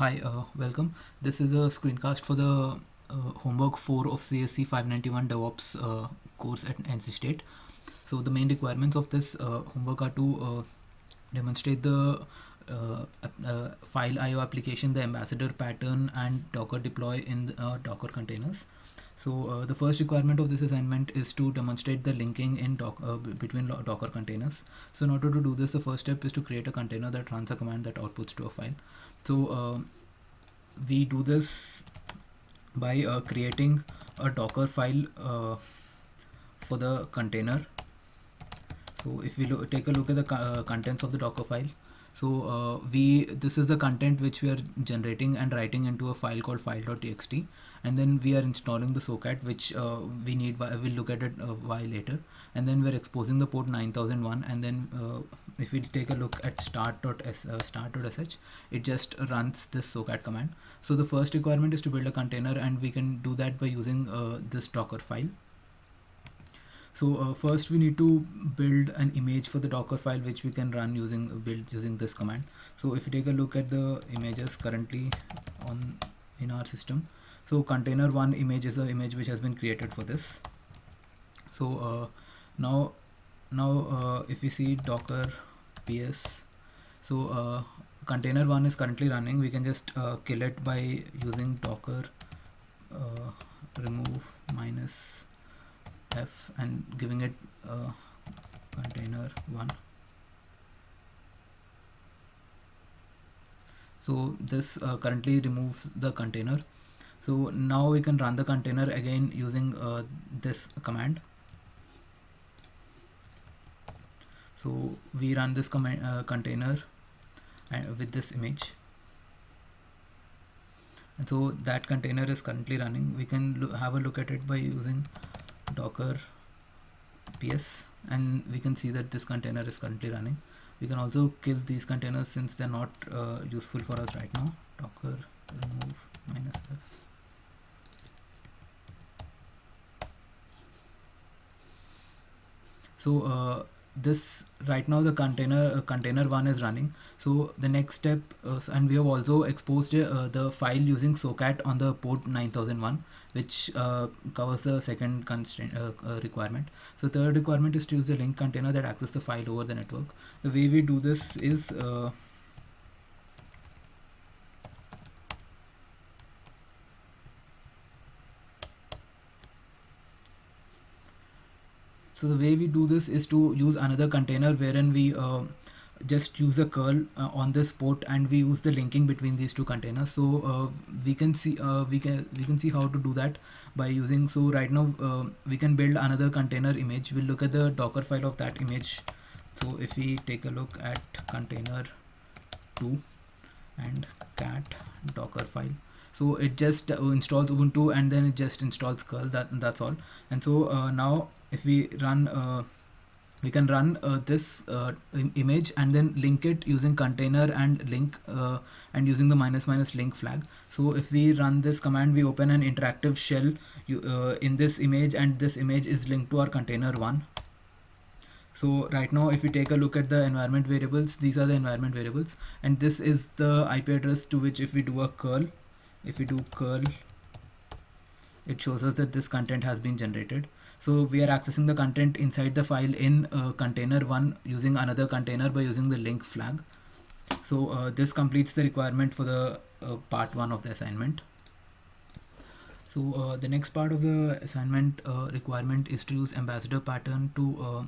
Hi, welcome. This is a screencast for the homework 4 of CSC 591 DevOps course at NC State. So the main requirements of this homework are to demonstrate the file IO application, the ambassador pattern, and Docker deploy in Docker containers. So the first requirement of this assignment is to demonstrate the linking in between Docker containers. So in order to do this, the first step is to create a container that runs a command that outputs to a file. So we do this by creating a Docker file for the container. So if we take a look at the contents of the Docker file, so this is the content which we are generating and writing into a file called file.txt, and then we are installing the socket, which we need. We'll look at it a while later, and then we're exposing the port 9001, and then if we take a look at start.sh, it just runs this socket command. So the first requirement is to build a container, and we can do that by using this Docker file. So first we need to build an image for the Docker file, which we can run using this command. So if you take a look at the images currently in our system, so container1 image is an image which has been created for this. So now if we see Docker ps, so container1 is currently running. We can just kill it by using Docker remove minus f and giving it container1. So this currently removes the container. So now we can run the container again using this command. So we run this container with this image, and so that container is currently running. We can have a look at it by using Docker ps, and we can see that this container is currently running. We can also kill these containers since they're not useful for us right now. Docker remove minus f. So this right now the container1 is running. So the next step, and we have also exposed the file using socket on the port 9001, which covers the second constraint requirement. So third requirement is to use a link container that accesses the file over the network. The way we do this is to use another container wherein we just use a curl on this port, and we use the linking between these two containers. So we can see how to do that by using. So right now we can build another container image. We'll look at the Docker file of that image. So if we take a look at container2 and cat Docker file, so it just installs Ubuntu, and then it just installs curl. That's all. And so now if we run we can run this image and then link it using container and link and using the minus link flag. So if we run this command, we open an interactive shell in this image, and this image is linked to our container1. So right now if we take a look at the environment variables, these are the environment variables, and this is the IP address to which if we do a curl, it shows us that this content has been generated. So we are accessing the content inside the file in container1 using another container by using the link flag. So this completes the requirement for the part 1 of the assignment. So the next part of the assignment requirement is to use ambassador pattern to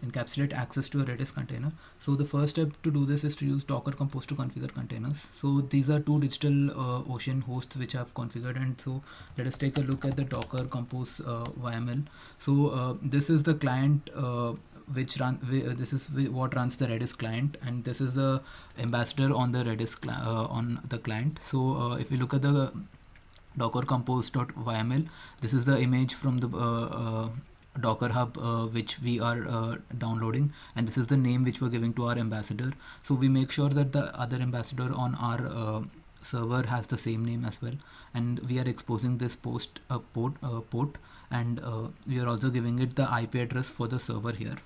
encapsulate access to a Redis container. So the first step to do this is to use Docker Compose to configure containers. So these are two digital ocean hosts which I've configured, and so let us take a look at the Docker Compose YML. So this is the client this is what runs the Redis client, and this is the ambassador on the Redis on the client. So if you look at the Docker Compose.yml, this is the image from the Docker Hub which we are downloading, and this is the name which we're giving to our ambassador. So we make sure that the other ambassador on our server has the same name as well, and we are exposing this port, and we are also giving it the IP address for the server here.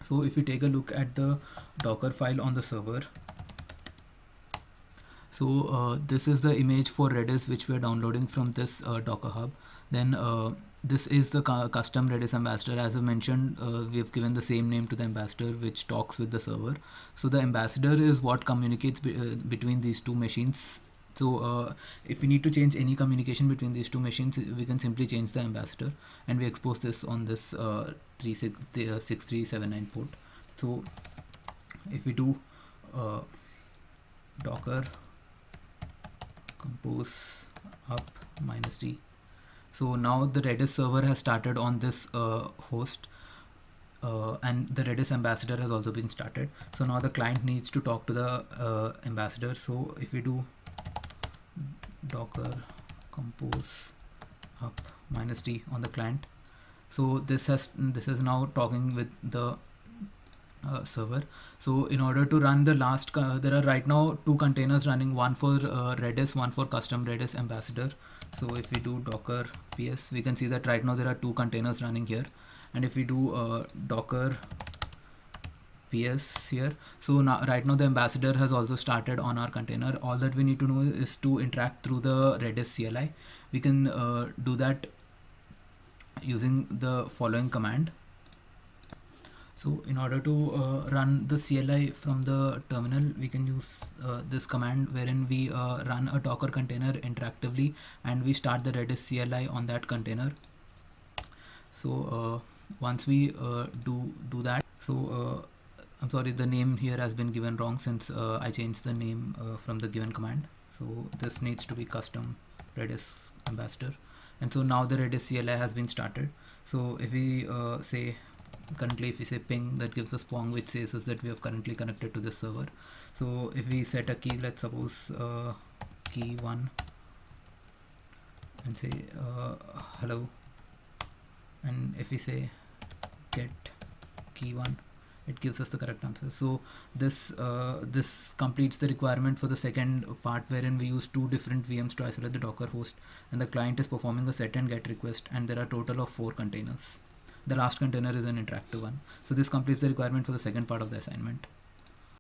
So if you take a look at the Docker file on the server, So this is the image for Redis which we are downloading from this Docker Hub. Then this is the custom Redis ambassador. As I mentioned, we have given the same name to the ambassador which talks with the server. So the ambassador is what communicates between these two machines. So if we need to change any communication between these two machines, we can simply change the ambassador, and we expose this on this 6379 port. So if we do docker compose up -d, so now the Redis server has started on this host, and the Redis ambassador has also been started. So now the client needs to talk to the ambassador. So if we do docker compose up -d on the client, so this is now talking with the server. So in order to run the last there are right now two containers running, one for Redis, one for custom Redis ambassador. So if we do docker ps, we can see that right now there are two containers running here. And if we do docker ps here, so now right now the ambassador has also started on our container. All that we need to know is to interact through the Redis CLI. We can do that using the following command. So in order to run the CLI from the terminal, we can use this command, wherein we run a Docker container interactively and we start the Redis CLI on that container. So once we do that, so I'm sorry, the name here has been given wrong since I changed the name from the given command. So this needs to be custom Redis ambassador. And so now the Redis CLI has been started. So if we say currently, if we say ping, that gives us pong, which says us that we have currently connected to this server. So if we set a key, let's suppose key 1, and say hello, and if we say get key 1, it gives us the correct answer. So this completes the requirement for the second part, wherein we use two different VMs to isolate the Docker host, and the client is performing a set and get request, and there are a total of 4 containers. The last container is an interactive one. So this completes the requirement for the second part of the assignment.